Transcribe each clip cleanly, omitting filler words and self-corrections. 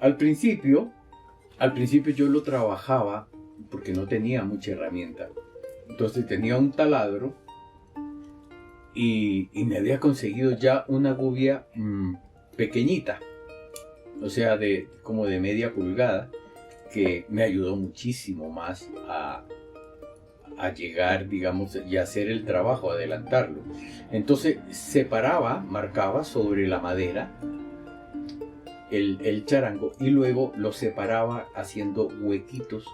Al principio, al principio yo lo trabajaba porque no tenía mucha herramienta. Entonces tenía un taladro y me había conseguido ya una gubia pequeñita, o sea, como de media pulgada, que me ayudó muchísimo más a llegar, digamos, y hacer el trabajo, adelantarlo. Entonces marcaba sobre la madera el charango y luego lo separaba haciendo huequitos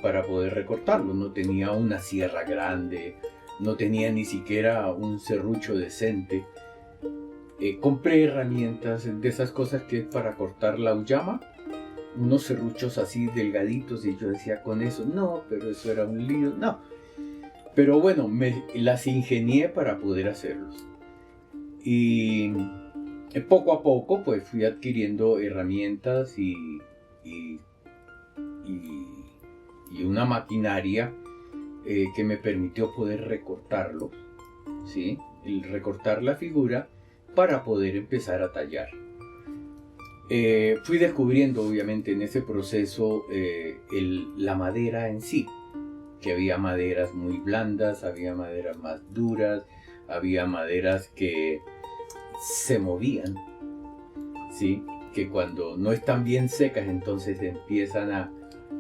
para poder recortarlo. No tenía una sierra grande, no tenía ni siquiera un serrucho decente. Compré herramientas de esas cosas que es para cortar la uyama, unos serruchos así delgaditos, y yo decía, con eso no, pero eso era un lío, no. Pero bueno, las ingenié para poder hacerlos. Y poco a poco pues fui adquiriendo herramientas y una maquinaria que me permitió poder recortarlos, ¿sí? Y recortar la figura para poder empezar a tallar. Fui descubriendo obviamente en ese proceso la madera en sí, que había maderas muy blandas, había maderas más duras, había maderas que se movían, ¿sí? Que cuando no están bien secas entonces empiezan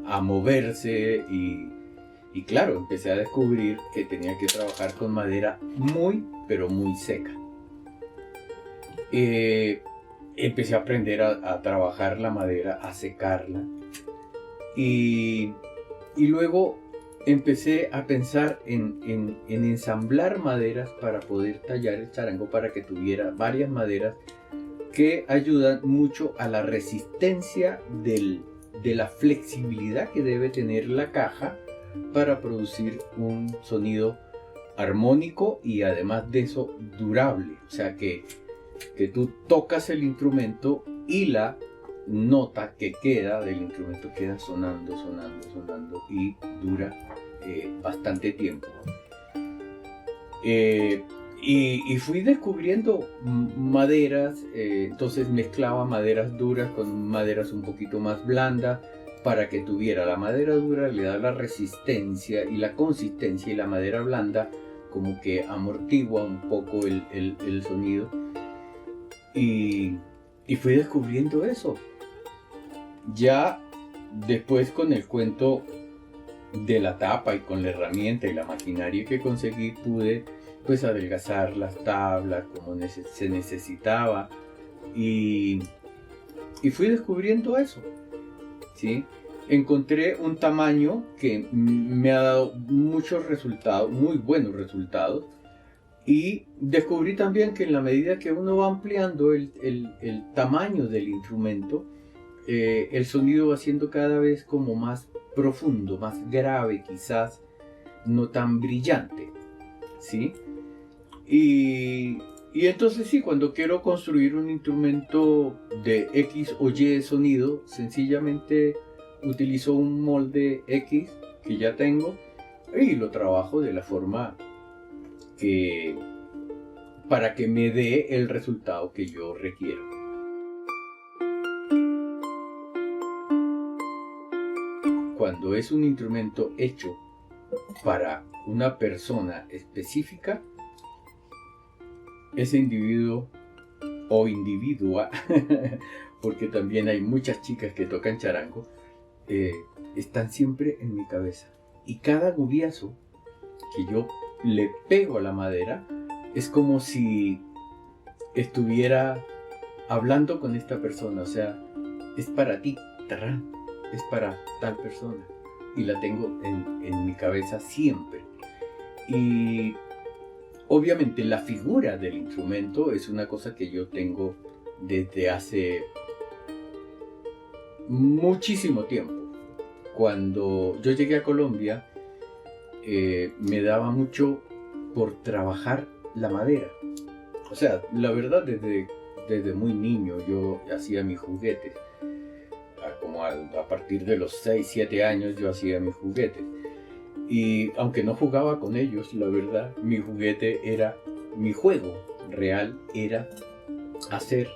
a moverse y claro, empecé a descubrir que tenía que trabajar con madera muy, pero muy seca. Empecé a aprender a trabajar la madera, a secarla y luego empecé a pensar en ensamblar maderas para poder tallar el charango, para que tuviera varias maderas que ayudan mucho a la resistencia de la flexibilidad que debe tener la caja para producir un sonido armónico y además de eso durable. O sea que tú tocas el instrumento y la nota que queda del instrumento queda sonando y dura bastante tiempo. Y fui descubriendo maderas, entonces mezclaba maderas duras con maderas un poquito más blandas para que tuviera la madera dura, le da la resistencia y la consistencia, y la madera blanda como que amortigua un poco el sonido. Y fui descubriendo eso. Ya después, con el cuento de la tapa y con la herramienta y la maquinaria que conseguí, pude pues adelgazar las tablas como se necesitaba y fui descubriendo eso, ¿sí? Encontré un tamaño que me ha dado muchos resultados, muy buenos resultados, y descubrí también que en la medida que uno va ampliando el tamaño del instrumento, el sonido va siendo cada vez como más profundo, más grave, quizás no tan brillante, ¿sí? Y entonces sí, cuando quiero construir un instrumento de X o Y sonido, sencillamente utilizo un molde X que ya tengo y lo trabajo de la forma para que me dé el resultado que yo requiero. Cuando es un instrumento hecho para una persona específica, ese individuo o individua, porque también hay muchas chicas que tocan charango, están siempre en mi cabeza. Y cada gubiazo que yo le pego a la madera es como si estuviera hablando con esta persona. O sea, es para ti, tarán, es para tal persona, y la tengo en mi cabeza siempre. Y obviamente la figura del instrumento es una cosa que yo tengo desde hace muchísimo tiempo. Cuando yo llegué a Colombia, me daba mucho por trabajar la madera. O sea, la verdad, desde muy niño yo hacía mis juguetes. Como a partir de los 6, 7 años yo hacía mis juguetes. Y aunque no jugaba con ellos, la verdad, mi juguete era, mi juego real era hacer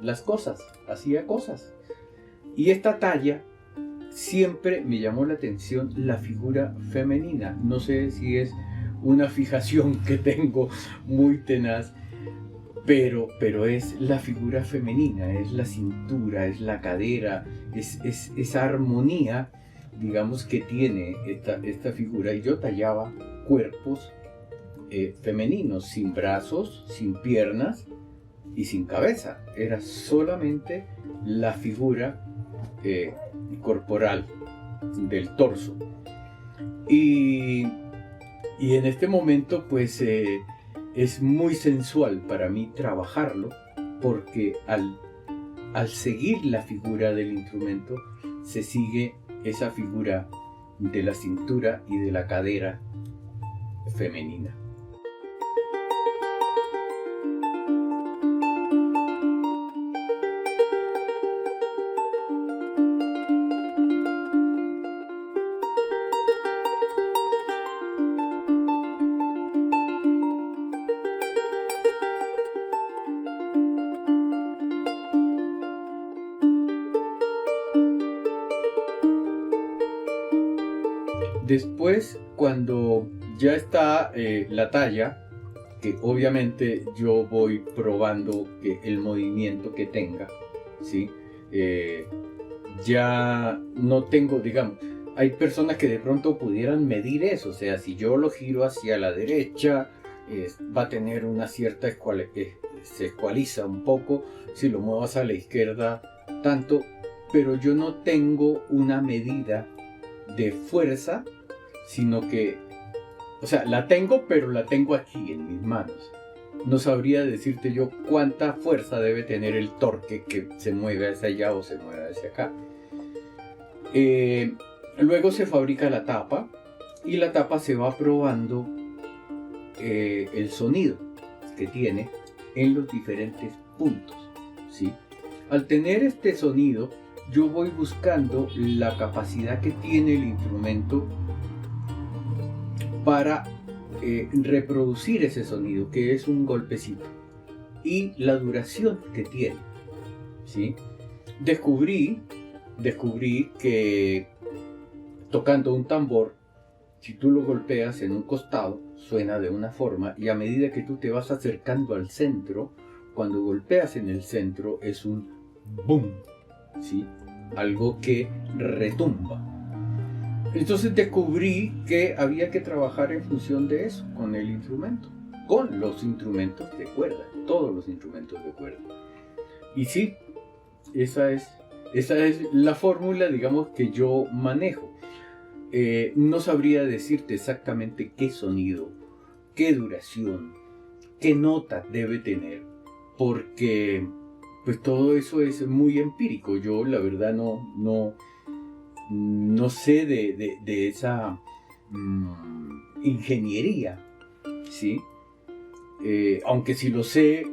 las cosas, hacía cosas. Y esta talla siempre me llamó la atención la figura femenina. No sé si es una fijación que tengo muy tenaz, pero es la figura femenina, es la cintura, es la cadera, es esa armonía, digamos, que tiene esta figura. Y yo tallaba cuerpos femeninos, sin brazos, sin piernas y sin cabeza. Era solamente la figura corporal del torso. Y en este momento pues es muy sensual para mí trabajarlo, porque al seguir la figura del instrumento se sigue esa figura de la cintura y de la cadera femenina. Después, cuando ya está la talla, que obviamente yo voy probando que el movimiento que tenga, ¿sí? Ya no tengo, digamos, hay personas que de pronto pudieran medir eso, o sea, si yo lo giro hacia la derecha, va a tener una cierta se ecualiza un poco, si lo muevo hacia la izquierda, tanto, pero yo no tengo una medida de fuerza, sino que, o sea, la tengo, pero la tengo aquí en mis manos. No sabría decirte yo cuánta fuerza debe tener el torque que se mueve hacia allá o se mueve hacia acá. Luego se fabrica la tapa, y la tapa se va probando el sonido que tiene en los diferentes puntos, ¿sí? Al tener este sonido, yo voy buscando la capacidad que tiene el instrumento para reproducir ese sonido, que es un golpecito, y la duración que tiene, ¿sí? Descubrí que tocando un tambor, si tú lo golpeas en un costado, suena de una forma, y a medida que tú te vas acercando al centro, cuando golpeas en el centro es un boom, ¿sí? Algo que retumba. Entonces descubrí que había que trabajar en función de eso, con el instrumento, con los instrumentos de cuerda, todos los instrumentos de cuerda. Y sí, esa es la fórmula, digamos, que yo manejo. No sabría decirte exactamente qué sonido, qué duración, qué nota debe tener, porque pues todo eso es muy empírico. Yo la verdad no sé de esa ingeniería, ¿sí? Aunque si lo sé,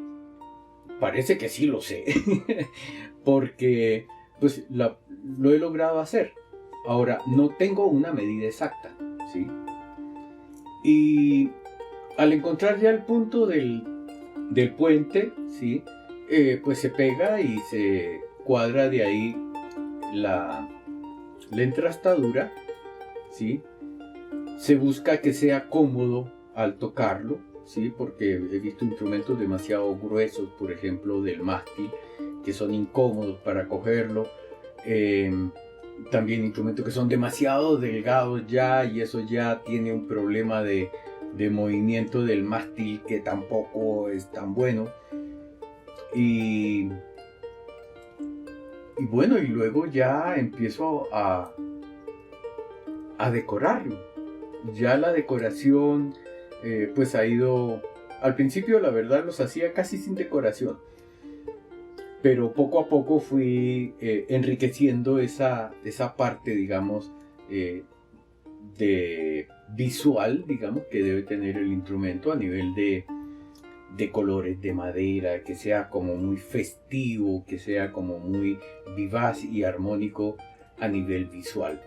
parece que sí lo sé, porque pues lo he logrado hacer. Ahora, no tengo una medida exacta, ¿sí? Y al encontrar ya el punto del puente, ¿sí? Pues se pega y se cuadra de ahí la entrastadura, ¿sí? Se busca que sea cómodo al tocarlo, ¿sí? Porque he visto instrumentos demasiado gruesos, por ejemplo, del mástil, que son incómodos para cogerlo. También instrumentos que son demasiado delgados ya, y eso ya tiene un problema de movimiento del mástil que tampoco es tan bueno. Y bueno, y luego ya empiezo a decorarlo. Ya la decoración pues ha ido... Al principio la verdad los hacía casi sin decoración, pero poco a poco fui enriqueciendo esa parte, digamos, de visual, digamos, que debe tener el instrumento a nivel de colores, de madera, que sea como muy festivo, que sea como muy vivaz y armónico a nivel visual.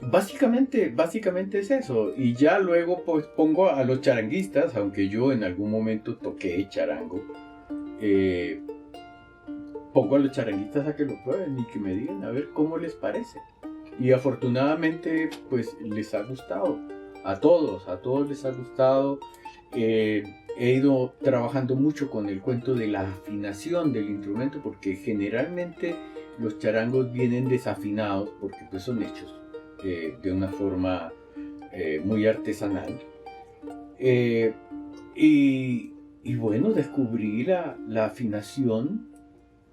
básicamente es eso. Y ya luego pues pongo a los charanguistas, aunque yo en algún momento toqué charango, eh, pongo a los charanguistas a que lo prueben y que me digan a ver cómo les parece. Y afortunadamente pues les ha gustado. A todos les ha gustado. He ido trabajando mucho con el cuento de la afinación del instrumento, porque generalmente los charangos vienen desafinados porque pues son hechos de una forma muy artesanal. Eh, y bueno, descubrí la afinación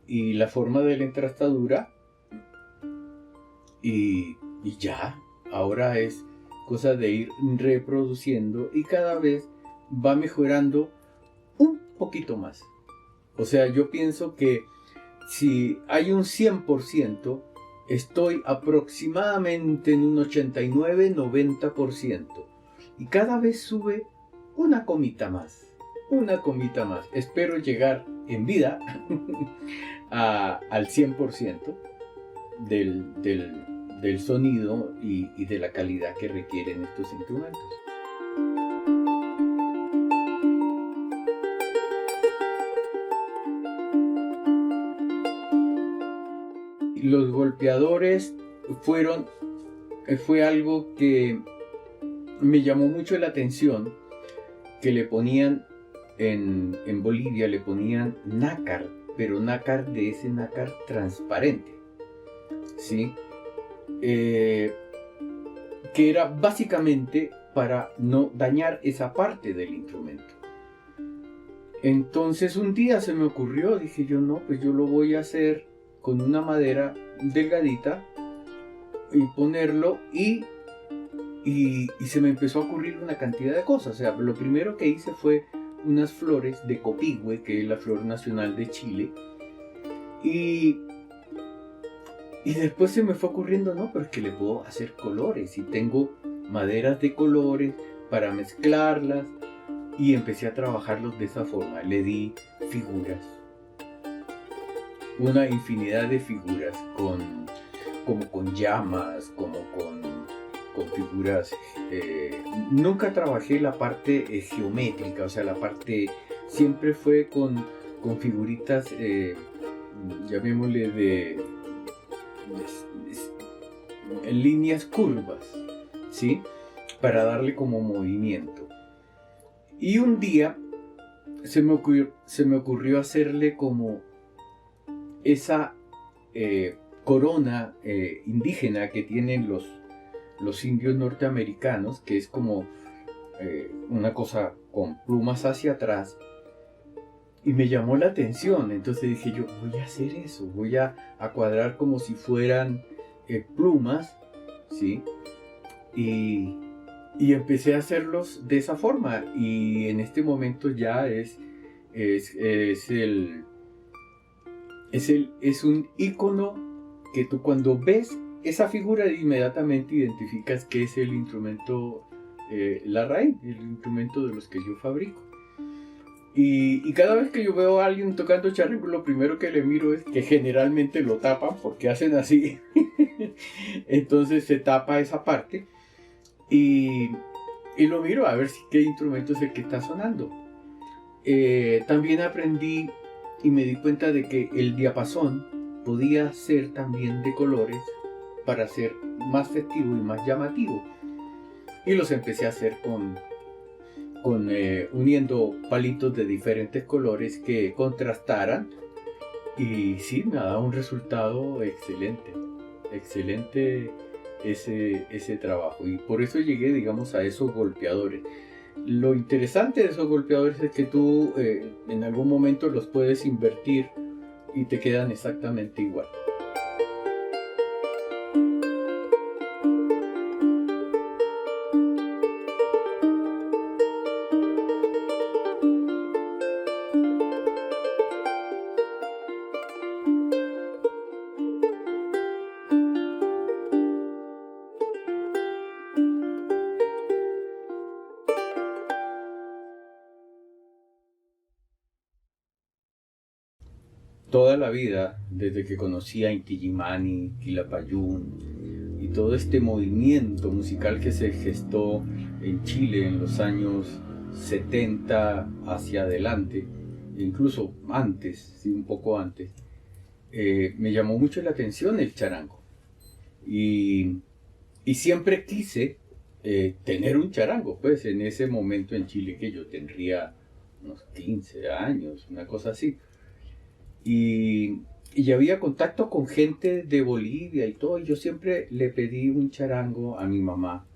y la forma de la entrastadura y ya, ahora es cosa de ir reproduciendo y cada vez va mejorando un poquito más. O sea, yo pienso que si hay un 100%, estoy aproximadamente en un 89-90%. Y cada vez sube una comita más. Una comita más. Espero llegar en vida al 100% del sonido y de la calidad que requieren estos instrumentos. Los golpeadores fue algo que me llamó mucho la atención, que le ponían en Bolivia, le ponían nácar, pero nácar de ese nácar transparente, ¿sí? Que era básicamente para no dañar esa parte del instrumento. Entonces un día se me ocurrió, dije yo, no, pues yo lo voy a hacer con una madera delgadita y ponerlo y se me empezó a ocurrir una cantidad de cosas. O sea, lo primero que hice fue unas flores de copihue, que es la flor nacional de Chile, y después se me fue ocurriendo, no, pero es que le puedo hacer colores y tengo maderas de colores para mezclarlas, y empecé a trabajarlos de esa forma. Le di figuras, una infinidad de figuras, como con llamas, como con figuras. Nunca trabajé la parte geométrica, o sea, la parte siempre fue con figuritas, llamémosle en líneas curvas, ¿sí? Para darle como movimiento. Y un día se me ocurrió hacerle como esa corona indígena que tienen los indios norteamericanos, que es como una cosa con plumas hacia atrás, y me llamó la atención. Entonces dije yo, voy a hacer eso, voy a cuadrar como si fueran plumas, ¿sí? Y empecé a hacerlos de esa forma, y en este momento ya es un icono que tú cuando ves esa figura inmediatamente identificas que es el instrumento larraín, el instrumento de los que yo fabrico. Y cada vez que yo veo a alguien tocando charango, lo primero que le miro es que generalmente lo tapan porque hacen así. Entonces se tapa esa parte y lo miro a ver qué instrumento es el que está sonando. También aprendí y me di cuenta de que el diapasón podía ser también de colores para ser más festivo y más llamativo. Y los empecé a hacer uniendo palitos de diferentes colores que contrastaran. Y sí, me ha dado un resultado excelente. Excelente ese trabajo. Y por eso llegué, digamos, a esos golpeadores. Lo interesante de esos golpeadores es que tú en algún momento los puedes invertir y te quedan exactamente igual. Toda la vida, desde que conocí a Inti Illimani, Quilapayún y todo este movimiento musical que se gestó en Chile en los años 70 hacia adelante, incluso antes, sí, un poco antes, me llamó mucho la atención el charango. Y siempre quise tener un charango, pues en ese momento en Chile que yo tendría unos 15 años, una cosa así. Y había contacto con gente de Bolivia y todo, y yo siempre le pedí un charango a mi mamá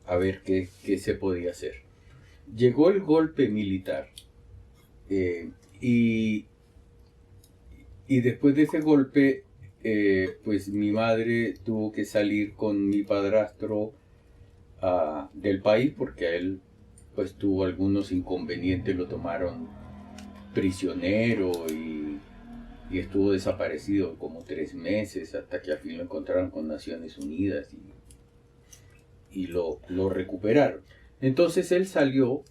a ver qué se podía hacer. Llegó el golpe militar y después de ese golpe, pues mi madre tuvo que salir con mi padrastro del país porque a él pues tuvo algunos inconvenientes, lo tomaron prisionero y estuvo desaparecido como 3 meses hasta que al fin lo encontraron con Naciones Unidas y lo recuperaron. Entonces él salió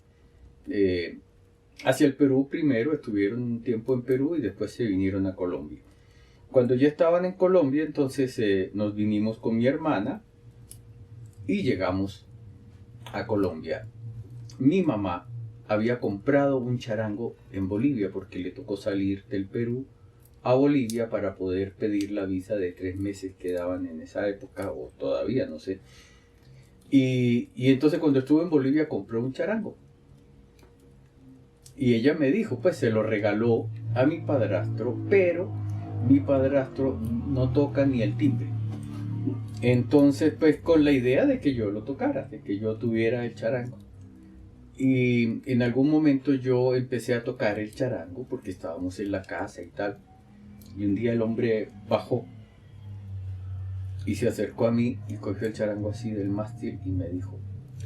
hacia el Perú primero, estuvieron un tiempo en Perú y después se vinieron a Colombia. Cuando ya estaban en Colombia, entonces nos vinimos con mi hermana y llegamos a Colombia. Mi mamá había comprado un charango en Bolivia porque le tocó salir del Perú a Bolivia para poder pedir la visa de 3 meses que daban en esa época, o todavía, no sé. Y entonces cuando estuve en Bolivia compró un charango. Y ella me dijo, pues se lo regaló a mi padrastro, pero mi padrastro no toca ni el timbre. Entonces, pues con la idea de que yo lo tocara, de que yo tuviera el charango. Y en algún momento yo empecé a tocar el charango porque estábamos en la casa y tal. Y un día el hombre bajó y se acercó a mí y cogió el charango así del mástil y me dijo,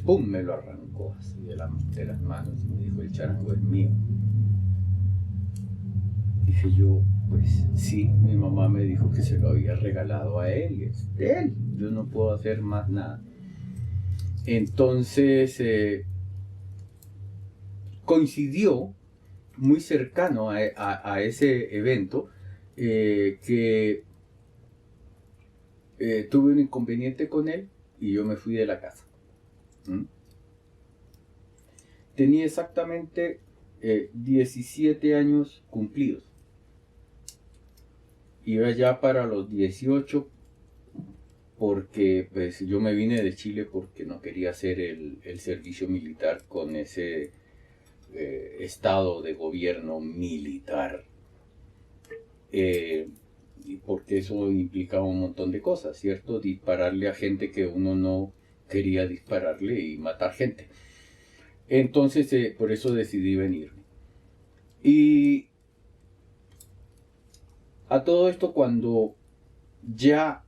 ¡pum! Me lo arrancó así de las manos y me dijo, el charango es mío. Dije yo, pues sí, mi mamá me dijo que se lo había regalado a él y es de él, yo no puedo hacer más nada. Entonces coincidió muy cercano a ese evento que tuve un inconveniente con él y yo me fui de la casa. Tenía exactamente 17 años cumplidos. Iba ya para los 18 porque pues yo me vine de Chile porque no quería hacer el servicio militar con ese estado de gobierno militar. Y porque eso implicaba un montón de cosas, ¿cierto? Dispararle a gente que uno no quería dispararle y matar gente. Entonces, por eso decidí venirme. Y a todo esto, cuando ya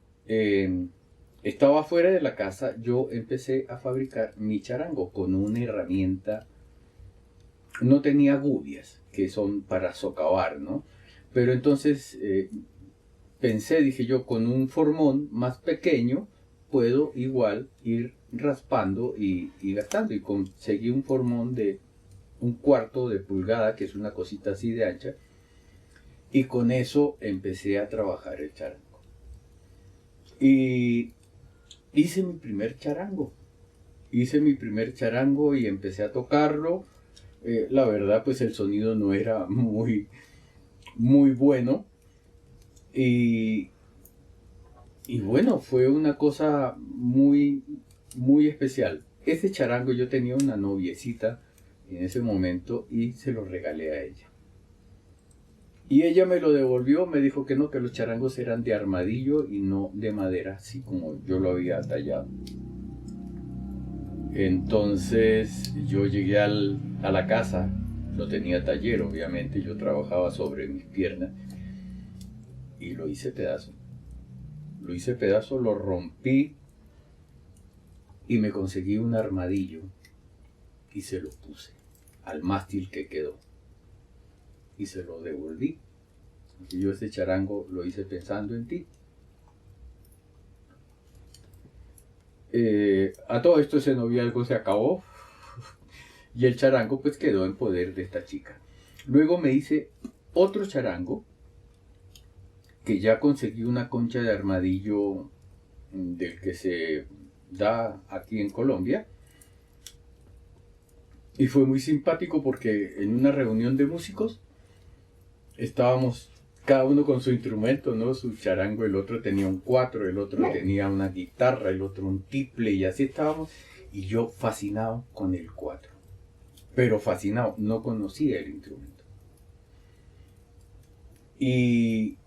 estaba fuera de la casa, yo empecé a fabricar mi charango con una herramienta. No tenía gubias, que son para socavar, ¿no? Pero entonces pensé, dije yo, con un formón más pequeño puedo igual ir raspando y gastando. Y conseguí un formón de 1/4 de pulgada, que es una cosita así de ancha. Y con eso empecé a trabajar el charango. Y hice mi primer charango. Hice mi primer charango y empecé a tocarlo. La verdad, pues el sonido no era muy bueno. Y bueno, fue una cosa muy especial. Ese charango, yo tenía una noviecita en ese momento y se lo regalé a ella. Y ella me lo devolvió, me dijo que no, que los charangos eran de armadillo y no de madera, así como yo lo había tallado. Entonces yo llegué a la casa, no tenía taller obviamente, yo trabajaba sobre mis piernas y lo hice pedazo. Lo rompí y me conseguí un armadillo y se lo puse al mástil que quedó y se lo devolví. Y yo ese charango lo hice pensando en ti. A todo esto ese noviazgo se acabó y el charango pues quedó en poder de esta chica. Luego me hice otro charango que ya conseguí una concha de armadillo del que se da aquí en Colombia. Y fue muy simpático porque en una reunión de músicos estábamos cada uno con su instrumento, ¿no? Su charango, el otro tenía un cuatro, el otro tenía una guitarra, el otro un tiple, y así estábamos. Y yo fascinado con el cuatro. Pero fascinado, no conocía el instrumento. Y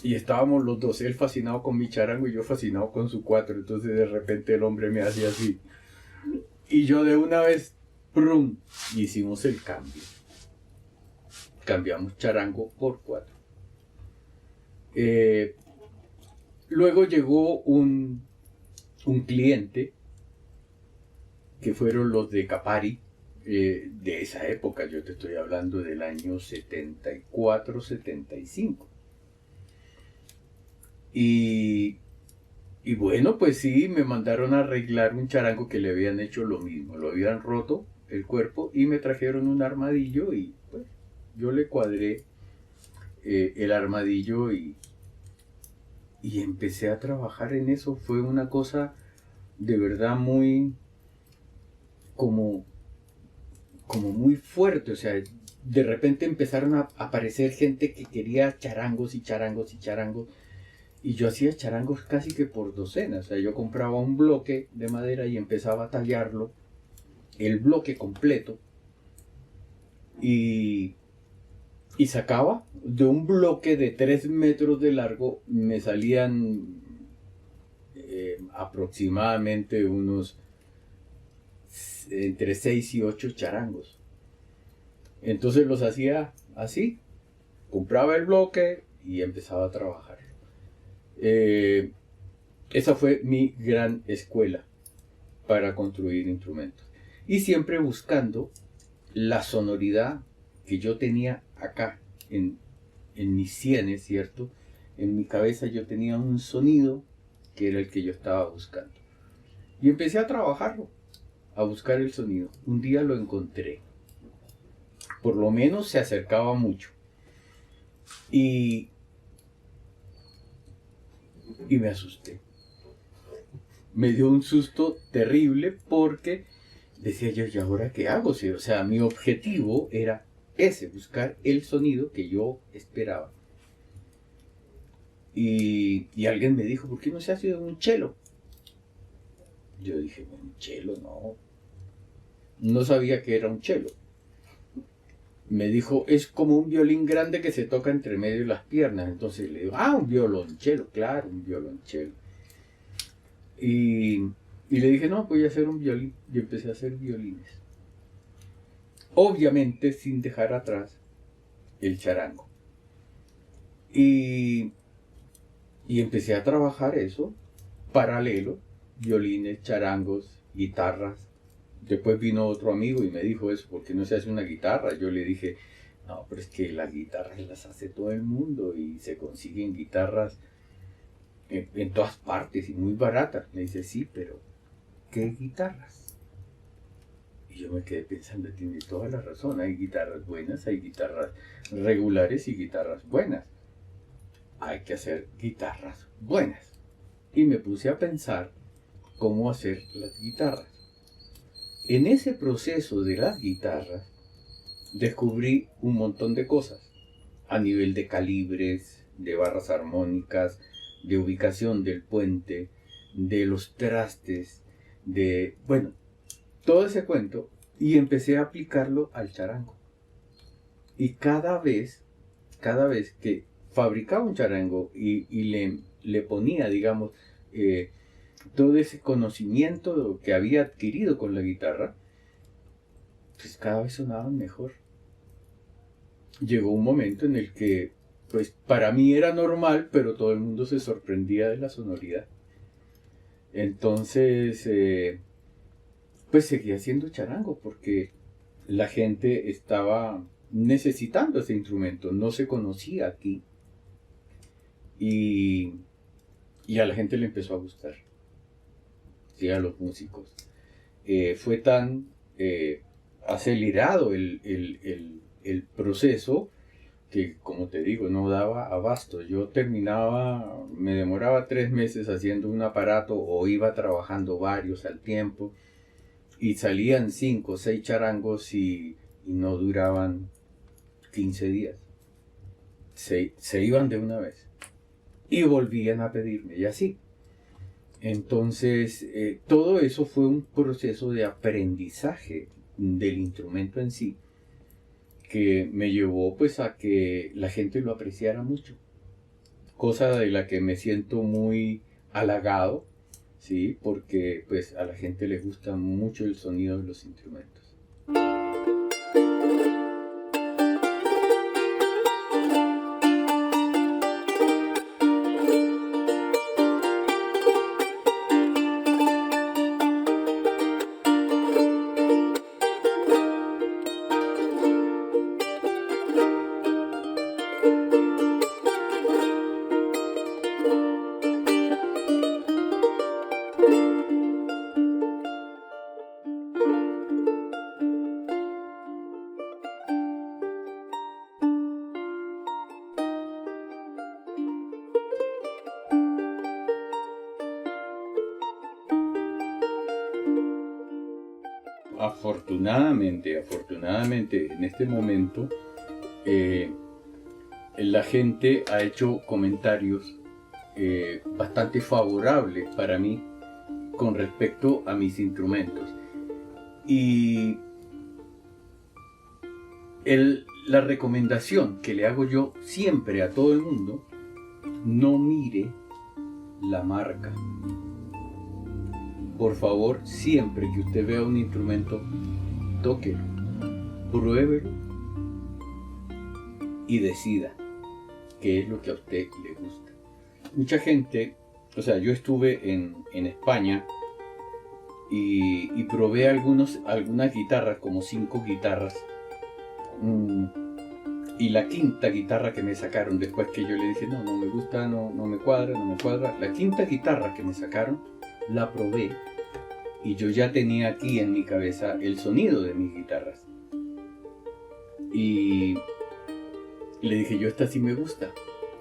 estábamos los dos, él fascinado con mi charango y yo fascinado con su cuatro. Entonces de repente el hombre me hacía así. Y yo de una vez, ¡prum!, hicimos el cambio. Cambiamos charango por cuatro. Luego llegó un cliente, que fueron los de Capari, de esa época. Yo te estoy hablando del año 74, 75. Y bueno, pues sí, me mandaron a arreglar un charango que le habían hecho lo mismo. Lo habían roto el cuerpo y me trajeron un armadillo y pues yo le cuadré el armadillo y empecé a trabajar en eso. Fue una cosa de verdad muy como muy fuerte. O sea, de repente empezaron a aparecer gente que quería charangos y charangos y charangos. Y yo hacía charangos casi que por docenas. O sea, yo compraba un bloque de madera y empezaba a tallarlo, el bloque completo, y sacaba de un bloque de 3 metros de largo, me salían aproximadamente unos entre 6 y 8 charangos. Entonces los hacía así, compraba el bloque y empezaba a trabajar. Esa fue mi gran escuela para construir instrumentos. Y siempre buscando la sonoridad que yo tenía acá, en mis sienes, ¿cierto? En mi cabeza yo tenía un sonido que era el que yo estaba buscando. Y empecé a trabajarlo, a buscar el sonido. Un día lo encontré. Por lo menos se acercaba mucho. Y me asusté. Me dio un susto terrible porque decía yo, ¿y ahora qué hago? O sea, mi objetivo era ese, buscar el sonido que yo esperaba. Y alguien me dijo, ¿por qué no se hace un cello? Yo dije, un cello, no. No sabía que era un cello. Me dijo, es como un violín grande que se toca entre medio de las piernas. Entonces le digo, un violonchelo, claro, un violonchelo. Y le dije, no, voy a hacer un violín. Y empecé a hacer violines. Obviamente sin dejar atrás el charango. Y empecé a trabajar eso, paralelo, violines, charangos, guitarras. Después vino otro amigo y me dijo eso, ¿por qué no se hace una guitarra? Yo le dije, no, pero es que las guitarras las hace todo el mundo y se consiguen guitarras en todas partes y muy baratas. Me dice, sí, pero ¿qué guitarras? Y yo me quedé pensando, tiene toda la razón, hay guitarras buenas, hay guitarras regulares y guitarras buenas. Hay que hacer guitarras buenas. Y me puse a pensar cómo hacer las guitarras. En ese proceso de las guitarras descubrí un montón de cosas a nivel de calibres, de barras armónicas, de ubicación del puente, de los trastes, bueno, todo ese cuento, y empecé a aplicarlo al charango. Y cada vez que fabricaba un charango y le ponía, digamos, todo ese conocimiento que había adquirido con la guitarra, pues cada vez sonaban mejor. Llegó un momento en el que, pues para mí era normal, pero todo el mundo se sorprendía de la sonoridad. Entonces, pues seguía haciendo charango porque la gente estaba necesitando ese instrumento, no se conocía aquí. Y a la gente le empezó a gustar, ¿sí? A los músicos. Fue tan acelerado el proceso que, como te digo, no daba abasto. Yo terminaba, me demoraba 3 meses haciendo un aparato o iba trabajando varios al tiempo y salían 5 o 6 charangos y no duraban 15 días. Se iban de una vez y volvían a pedirme y así. Entonces, todo eso fue un proceso de aprendizaje del instrumento en sí, que me llevó pues a que la gente lo apreciara mucho, cosa de la que me siento muy halagado, ¿sí? Porque pues a la gente le gusta mucho el sonido de los instrumentos. Afortunadamente, en este momento, la gente ha hecho comentarios bastante favorables para mí con respecto a mis instrumentos. Y la recomendación que le hago yo siempre a todo el mundo: no mire la marca. Por favor, siempre que usted vea un instrumento, tóquelo, pruébelo y decida qué es lo que a usted le gusta. Mucha gente, o sea, yo estuve en España y probé algunas guitarras, como 5 guitarras, y la quinta guitarra que me sacaron, después que yo le dije, no me gusta, no me cuadra, la quinta guitarra que me sacaron, la probé y yo ya tenía aquí en mi cabeza el sonido de mis guitarras. Y le dije, yo esta sí me gusta.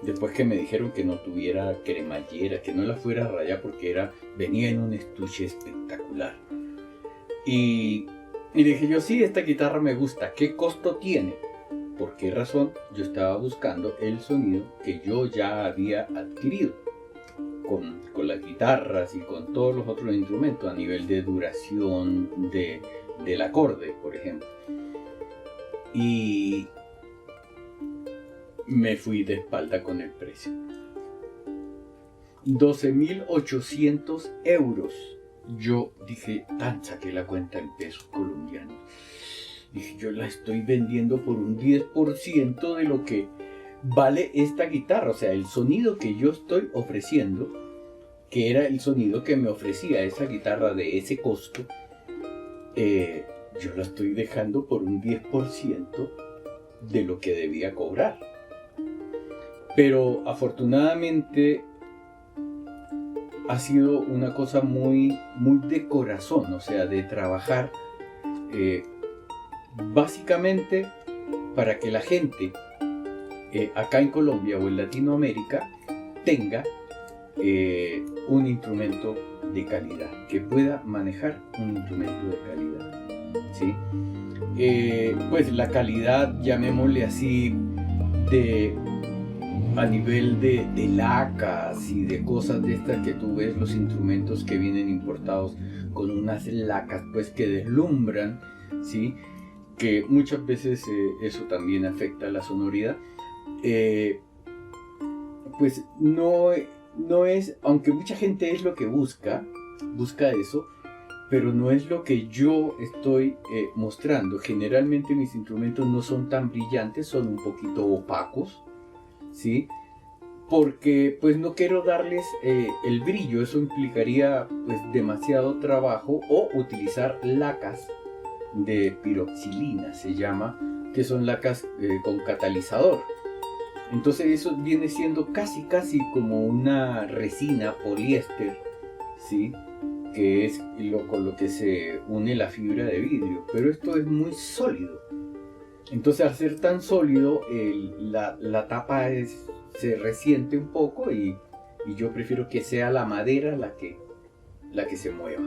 Después que me dijeron que no tuviera cremallera, que no la fuera a rayar porque venía en un estuche espectacular. Y le dije yo, sí, esta guitarra me gusta. ¿Qué costo tiene? ¿Por qué razón? Yo estaba buscando el sonido que yo ya había adquirido con las guitarras y con todos los otros instrumentos a nivel de duración del acorde, por ejemplo. Y me fui de espalda con el precio. 12.800 euros. Yo dije, saqué la cuenta en pesos colombianos. Dije, yo la estoy vendiendo por un 10% de lo que vale esta guitarra. O sea, el sonido que yo estoy ofreciendo, que era el sonido que me ofrecía esa guitarra de ese costo, yo la estoy dejando por un 10% de lo que debía cobrar. Pero afortunadamente ha sido una cosa muy, muy de corazón, o sea, de trabajar básicamente para que la gente acá en Colombia o en Latinoamérica tenga un instrumento de calidad, que pueda manejar un instrumento de calidad, ¿sí? Pues la calidad, llamémosle así, a nivel de lacas y de cosas de estas que tú ves, los instrumentos que vienen importados con unas lacas pues que deslumbran, ¿sí? Que muchas veces eso también afecta a la sonoridad. Pues no es, aunque mucha gente es lo que busca eso, pero no es lo que yo estoy mostrando. Generalmente mis instrumentos no son tan brillantes, son un poquito opacos, ¿sí? Porque pues no quiero darles el brillo, eso implicaría pues demasiado trabajo, o utilizar lacas de piroxilina, se llama, que son lacas con catalizador. Entonces eso viene siendo casi como una resina poliéster, ¿sí? Que es con lo que se une la fibra de vidrio, pero esto es muy sólido. Entonces al ser tan sólido, la tapa se resiente un poco y yo prefiero que sea la madera la que se mueva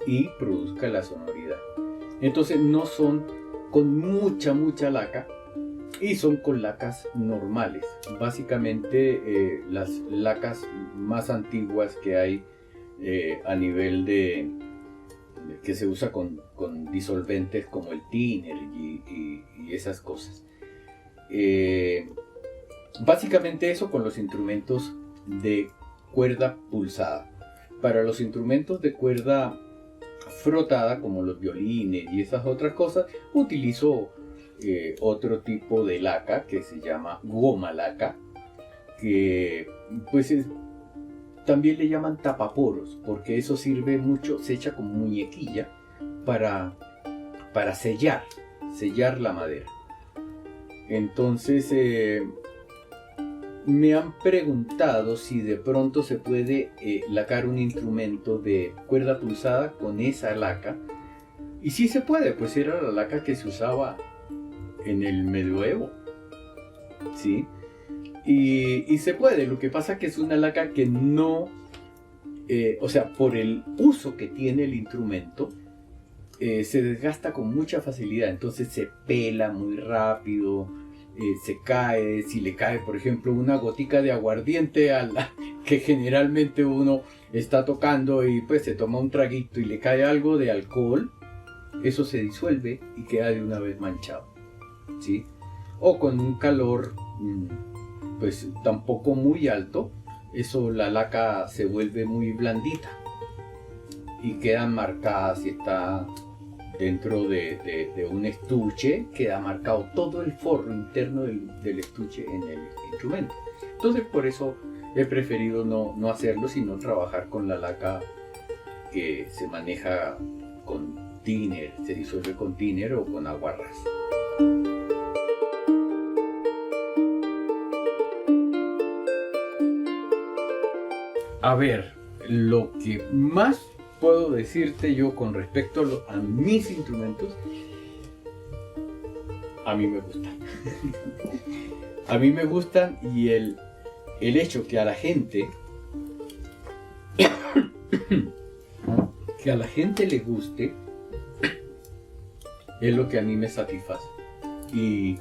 y produzca la sonoridad. Entonces no son con mucha laca y son con lacas normales. Básicamente las lacas más antiguas que hay a nivel que se usa con disolventes como el thinner y esas cosas. Básicamente eso con los instrumentos de cuerda pulsada. Para los instrumentos de cuerda frotada, como los violines y esas otras cosas, utilizo otro tipo de laca que se llama goma laca, que pues también le llaman tapaporos, porque eso sirve mucho, se echa como muñequilla para sellar la madera. Entonces me han preguntado si de pronto se puede lacar un instrumento de cuerda pulsada con esa laca. Y sí se puede, pues era la laca que se usaba en el medioevo, ¿sí? Y se puede, lo que pasa que es una laca que no, o sea, por el uso que tiene el instrumento, se desgasta con mucha facilidad, entonces se pela muy rápido, se cae, si le cae por ejemplo una gotica de aguardiente que generalmente uno está tocando y pues se toma un traguito y le cae algo de alcohol, eso se disuelve y queda de una vez manchado, ¿sí? O con un calor pues tampoco muy alto, eso la laca se vuelve muy blandita y quedan marcadas, si está dentro de un estuche, queda marcado todo el forro interno del estuche en el instrumento. Entonces por eso he preferido no hacerlo, sino trabajar con la laca que se maneja con thinner, se disuelve con thinner o con aguarrás. A ver, lo que más puedo decirte yo con respecto a mis instrumentos, a mí me gustan. A mí me gustan y el hecho que a la gente le guste es lo que a mí me satisface. Y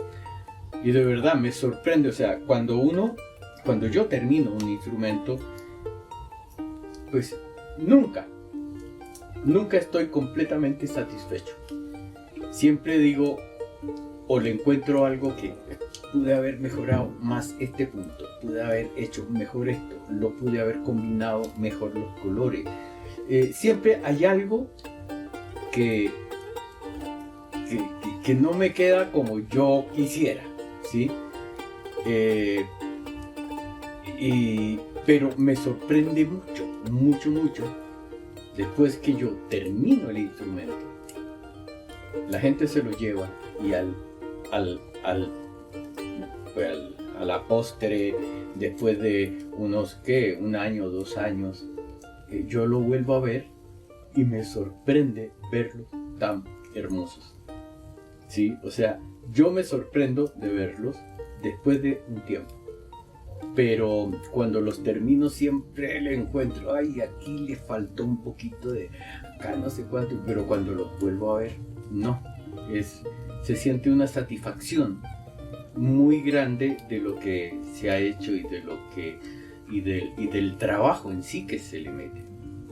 de verdad me sorprende, o sea, cuando yo termino un instrumento, pues nunca estoy completamente satisfecho. Siempre digo, o le encuentro algo que pude haber mejorado más este punto, pude haber hecho mejor esto, lo pude haber combinado mejor los colores. Siempre hay algo que no me queda como yo quisiera, ¿sí? Pero me sorprende mucho después que yo termino el instrumento. La gente se lo lleva y a la postre, después de un año o 2 años, yo lo vuelvo a ver y me sorprende verlos tan hermosos, ¿sí? O sea, yo me sorprendo de verlos después de un tiempo. Pero cuando los termino siempre le encuentro, ay, aquí le faltó un poquito de acá, no sé cuánto, pero cuando los vuelvo a ver, no, se siente una satisfacción muy grande de lo que se ha hecho y del trabajo en sí que se le mete.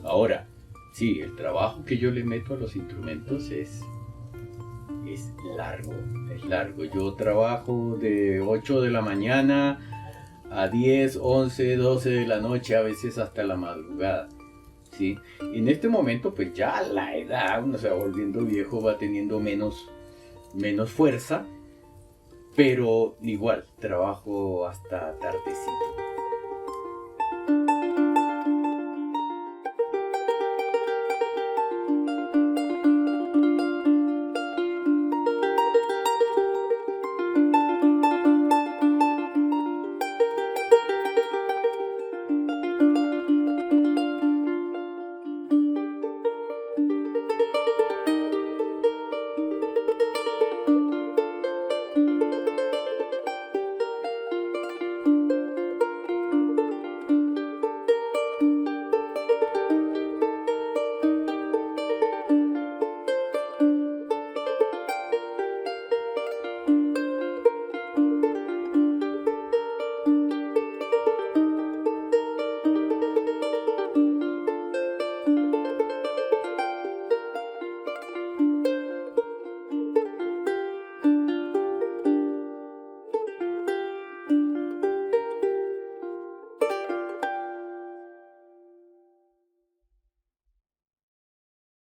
Ahora, sí, el trabajo que yo le meto a los instrumentos es largo. Yo trabajo de 8 de la mañana a 10, 11, 12 de la noche, a veces hasta la madrugada, ¿sí? En este momento, pues ya la edad, uno se va volviendo viejo, va teniendo menos fuerza, pero igual, trabajo hasta tardecito.